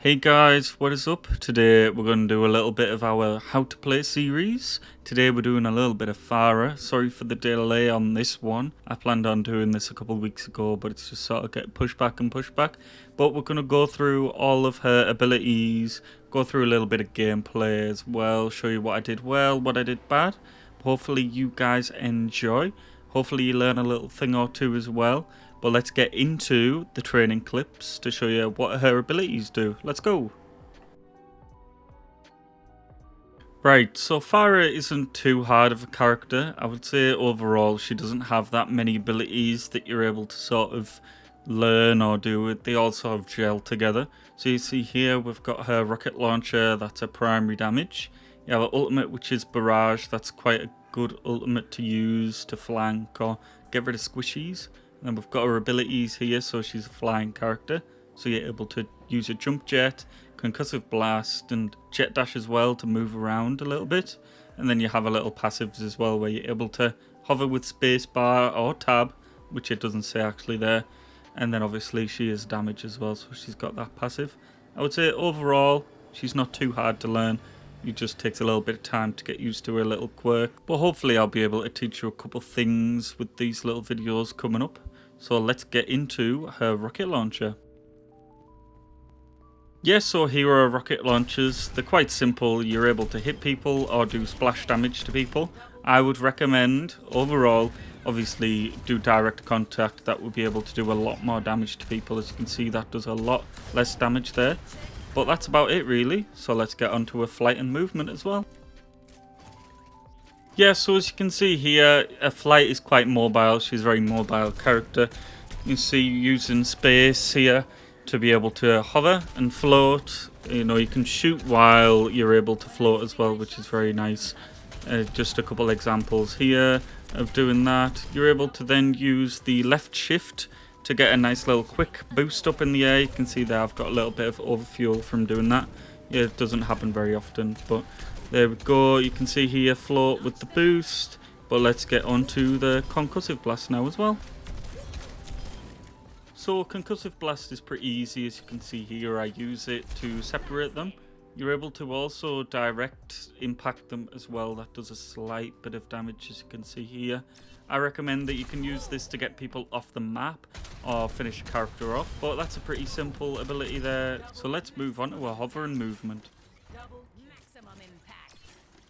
Hey guys, what is up? Today we're going to do a little bit of our how to play series. Today we're doing a little bit of Pharah. Sorry for the delay on this one. I planned on doing this a couple of weeks ago, but it's just sort of get pushed back and pushed back. But we're going to go through all of her abilities, go through a little bit of gameplay as well, show you what I did well, what I did bad. Hopefully you guys enjoy. Hopefully you learn a little thing or two as well. But let's get into the training clips to show you what her abilities do. Let's go. Right, so Pharah isn't too hard of a character. I would say overall she doesn't have that many abilities that you're able to sort of learn or do it. They all sort of gel together. So you see here we've got her rocket launcher, that's her primary damage. You have her ultimate, which is barrage. That's quite a good ultimate to use to flank or get rid of squishies. And then we've got her abilities here, so she's a flying character. So you're able to use a jump jet, concussive blast, and jet dash as well to move around a little bit. And then you have a little passives as well, where you're able to hover with spacebar or tab, which it doesn't say actually there. And then obviously she is damage as well, so she's got that passive. I would say overall, she's not too hard to learn. It just takes a little bit of time to get used to her little quirk. But hopefully I'll be able to teach you a couple things with these little videos coming up. So let's get into her rocket launcher. Yes, so here are rocket launchers. They're quite simple. You're able to hit people or do splash damage to people. I would recommend overall, obviously, do direct contact. That would be able to do a lot more damage to people. As you can see, that does a lot less damage there. But that's about it really. So let's get onto her flight and movement as well. Yeah, so as you can see here, a flight is quite mobile. She's a very mobile character. You see using space here to be able to hover and float. You know, you can shoot while you're able to float as well, which is very nice. Just a couple examples here of doing that. You're able to then use the left shift to get a nice little quick boost up in the air. You can see there I've got a little bit of overfuel from doing that. Yeah, it doesn't happen very often, but there we go. You can see here float with the boost. But let's get onto the concussive blast now as well. So concussive blast is pretty easy. As you can see here, I use it to separate them. You're able to also direct impact them as well. That does a slight bit of damage, as you can see here. I recommend that you can use this to get people off the map or finish a character off. But that's a pretty simple ability there. So let's move on to a hover and movement.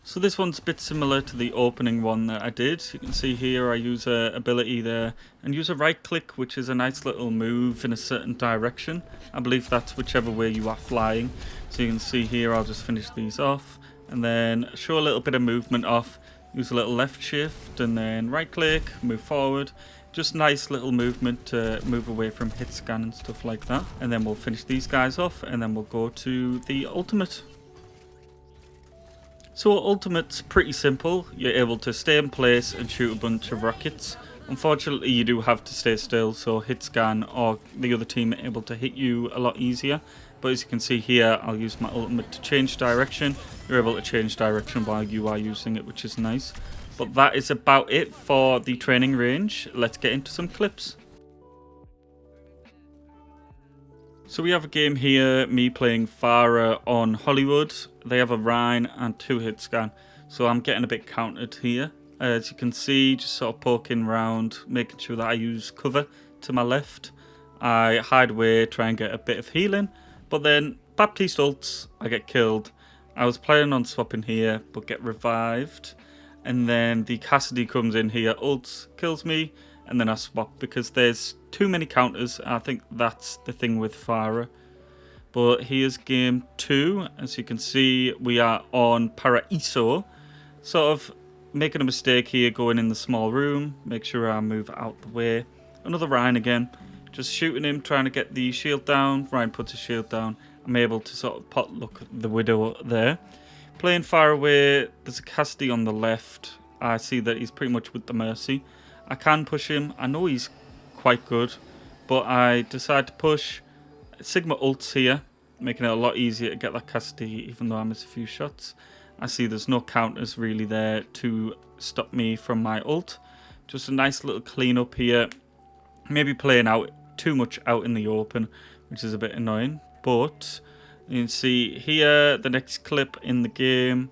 So this one's a bit similar to the opening one that I did. You can see here I use a ability there and use a right click, which is a nice little move in a certain direction. I believe that's whichever way you are flying. So you can see here I'll just finish these off and then show a little bit of movement off. Use a little left shift and then right click, move forward. Just nice little movement to move away from hit scan and stuff like that. And then we'll finish these guys off and then we'll go to the ultimate. So ultimate's pretty simple. You're able to stay in place and shoot a bunch of rockets. Unfortunately you do have to stay still, so hit scan or the other team are able to hit you a lot easier. But as you can see here, I'll use my ultimate to change direction. You're able to change direction while you are using it, which is nice. But that is about it for the training range. Let's get into some clips. So we have a game here, me playing Pharah on Hollywood. They have a Rhine and 2 hit scan, so I'm getting a bit countered here. As you can see, just sort of poking around, making sure that I use cover to my left. I hide away, try and get a bit of healing, but then Baptiste ults, I get killed. I was planning on swapping here, but get revived. And then the Cassidy comes in here, ults, kills me, and then I swap because there's too many counters. I think that's the thing with Pharah. But here's game 2. As you can see, we are on Pariso. Sort of making a mistake here, going in the small room. Make sure I move out the way. Another Ryan again. Just shooting him, trying to get the shield down. Ryan puts his shield down. I'm able to sort of potluck the Widow there. Playing far away, there's a Cassidy on the left. I see that he's pretty much with the Mercy. I can push him. I know he's quite good, but I decide to push. Sigma ults here, making it a lot easier to get that Cassidy, even though I miss a few shots. I see there's no counters really there to stop me from my ult. Just a nice little clean up here. Maybe playing out too much out in the open, which is a bit annoying. But You can see here the next clip in the game.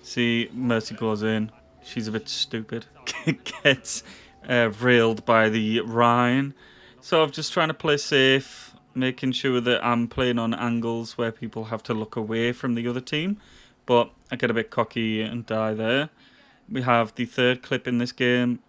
See, Mercy goes in. She's a bit stupid. Gets railed by the Rhine. So I'm just trying to play safe, making sure that I'm playing on angles where people have to look away from the other team. But I get a bit cocky and die there. We have the third clip in this game.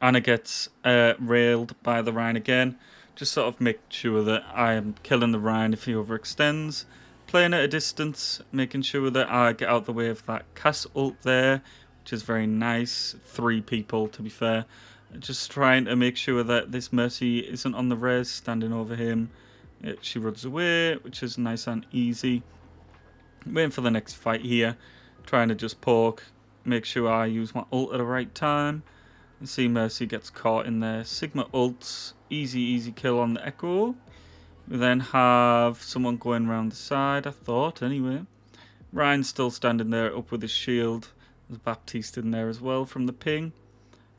Anna gets railed by the Rhine again. Just sort of make sure that I am killing the Rhine if he overextends. Playing at a distance, making sure that I get out the way of that Cass ult there, which is very nice. 3 people, to be fair. Just trying to make sure that this Mercy isn't on the res, standing over him. She runs away, which is nice and easy. Waiting for the next fight here. Trying to just poke, make sure I use my ult at the right time. And see Mercy gets caught in there. Sigma ults, easy kill on the Echo. We then have someone going around the side, I thought, anyway. Ryan's still standing there up with his shield. There's Baptiste in there as well from the ping.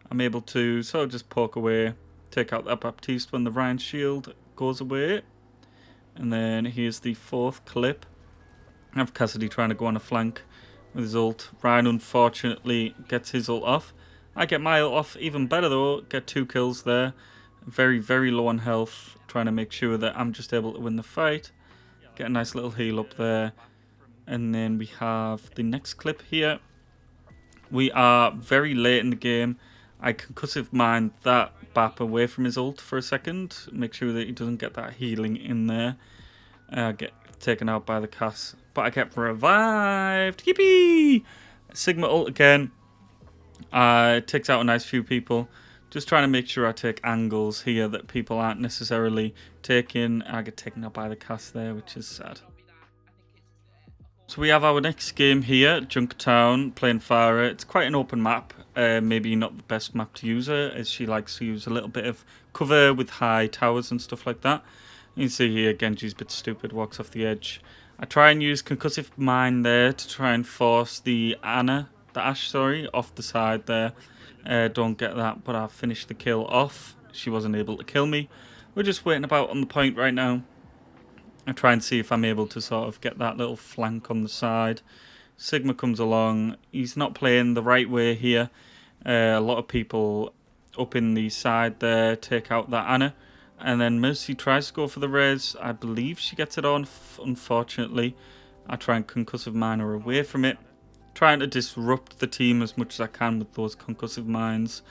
I'm able to sort of just poke away, take out that Baptiste when the Ryan shield goes away. And then here's the 4th clip. I have Cassidy trying to go on a flank with his ult. Ryan unfortunately gets his ult off. I get my ult off even better though, get 2 kills there. Very low on health, trying to make sure that I'm just able to win the fight. Get a nice little heal up there. And then we have the next clip here. We are very late in the game. I concussive mine that Bap away from his ult for a second. Make sure that he doesn't get that healing in there. Get taken out by the Cass. But I get revived. Yippee! Sigma ult again. Takes out a nice few people. Just trying to make sure I take angles here that people aren't necessarily taking. I get taken out by the Cass there, which is sad. So we have our next game here, Junkertown, playing Pharah. It's quite an open map. Maybe not the best map to use her, as she likes to use a little bit of cover with high towers and stuff like that. You can see here, Genji's a bit stupid, walks off the edge. I try and use concussive mine there to try and force the Ashe, off the side there. Don't get that, but I finished the kill off. She wasn't able to kill me. We're just waiting about on the point right now. I try and see if I'm able to sort of get that little flank on the side. Sigma comes along. He's not playing the right way here. A lot of people up in the side there take out that Anna. And then Mercy tries to go for the res. I believe she gets it on, unfortunately. I try and concussive mine her away from it. Trying to disrupt the team as much as I can with those concussive mines.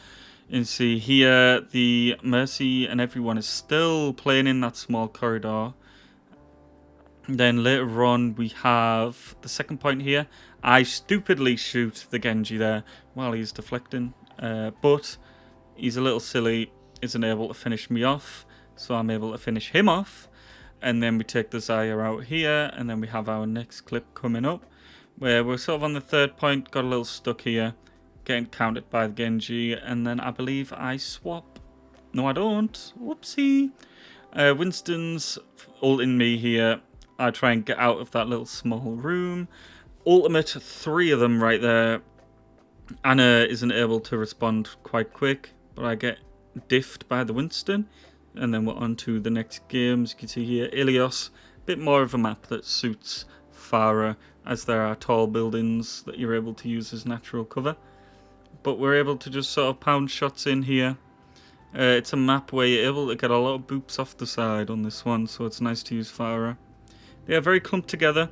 You can see here the Mercy and everyone is still playing in that small corridor. Then later on we have the second point here. I stupidly shoot the Genji there while he's deflecting. But he's a little silly, isn't able to finish me off. So I'm able to finish him off. And then we take the Zarya out here. And then we have our next clip coming up, where we're sort of on the 3rd point, got a little stuck here, getting countered by the Genji, and then I believe I swap. No, I don't. Whoopsie. Winston's ulting me here. I try and get out of that little small room. Ultimate, 3 of them right there. Anna isn't able to respond quite quick, but I get diffed by the Winston. And then we're on to the next game. As you can see here, Ilios. A bit more of a map that suits Pharah, as there are tall buildings that you're able to use as natural cover. But we're able to just sort of pound shots in here. It's a map where you're able to get a lot of boops off the side on this one, so it's nice to use Pharah. They are very clumped together,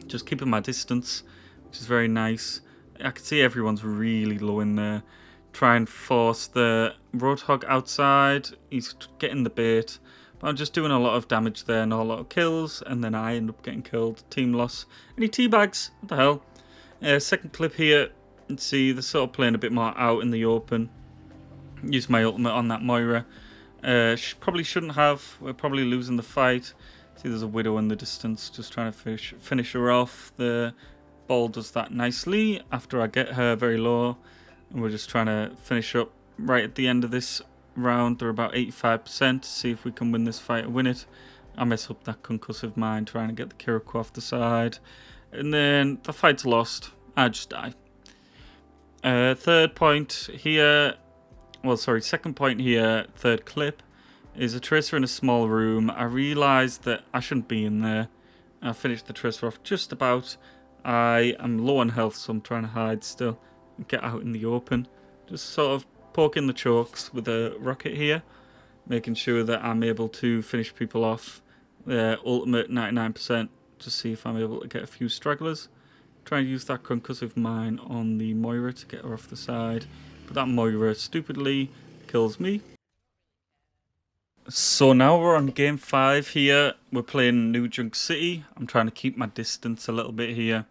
just keeping my distance, which is very nice. I can see everyone's really low in there. Try and force the Roadhog outside. He's getting the bait. But I'm just doing a lot of damage there, not a lot of kills, and then I end up getting killed. Team loss. Any teabags? What the hell? Second clip here. Let's see, they're sort of playing a bit more out in the open. Use my ultimate on that Moira. Probably shouldn't have. We're probably losing the fight. See, there's a Widow in the distance, just trying to finish her off. The ball does that nicely after I get her very low. And we're just trying to finish up right at the end of this round. They're about 85%. See if we can win this fight and win it. I mess up that concussive mine trying to get the Kiriko off the side. And then the fight's lost. I just die. Third point here. Well, sorry, second point here. Third clip is a Tracer in a small room. I realised that I shouldn't be in there. I finished the tracer off just about. I am low on health, so I'm trying to hide still and get out in the open. Just sort of poking the chokes with a rocket here, making sure that I'm able to finish people off. Their ultimate 99%, to see if I'm able to get a few stragglers. Try and use that concussive mine on the Moira to get her off the side, but that Moira stupidly kills me. So now we're on game 5 here. We're playing New Junk City. I'm trying to keep my distance a little bit here,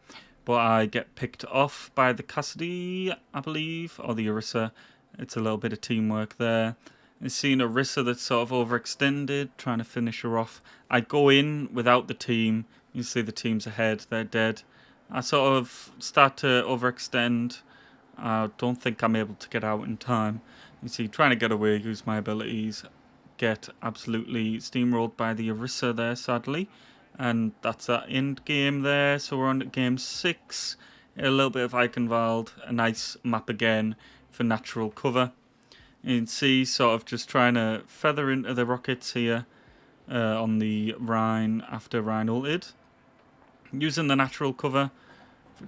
but I get picked off by the Cassidy, I believe, or the Orisa. It's a little bit of teamwork there. I've seen Orisa that's sort of overextended, trying to finish her off. I go in without the team. You see the team's ahead, they're dead. I sort of start to overextend. I don't think I'm able to get out in time. You see, trying to get away, use my abilities. Get absolutely steamrolled by the Orisa there, sadly. And that's that end game there. So we're on to game 6. A little bit of Eichenwald. A nice map again for natural cover. You can see sort of just trying to feather into the rockets here on the Rhine after Rhine ulted. Using the natural cover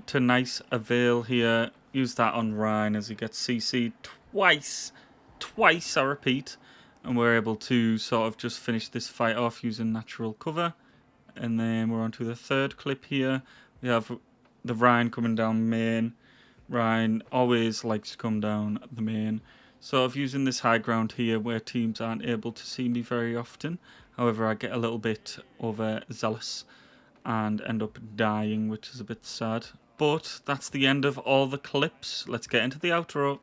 to nice avail here. Use that on Rhine as he gets CC'd twice. Twice, I repeat. And we're able to sort of just finish this fight off using natural cover. And then we're on to the third clip here. We have the Rhine coming down main. Rhine always likes to come down the main. Sort of using this high ground here where teams aren't able to see me very often. However, I get a little bit overzealous and end up dying, which is a bit sad. But that's the end of all the clips. Let's get into the outro.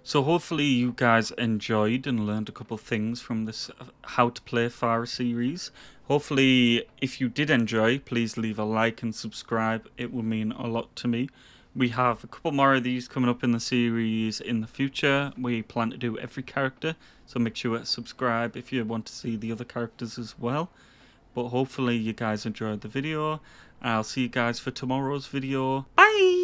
So hopefully you guys enjoyed and learned a couple things from this How to Play Pharah series. Hopefully if you did enjoy, please leave a like and subscribe. It will mean a lot to me. We have a couple more of these coming up in the series in the future. We plan to do every character, so make sure to subscribe if you want to see the other characters as well. But hopefully you guys enjoyed the video. I'll see you guys for tomorrow's video. Bye!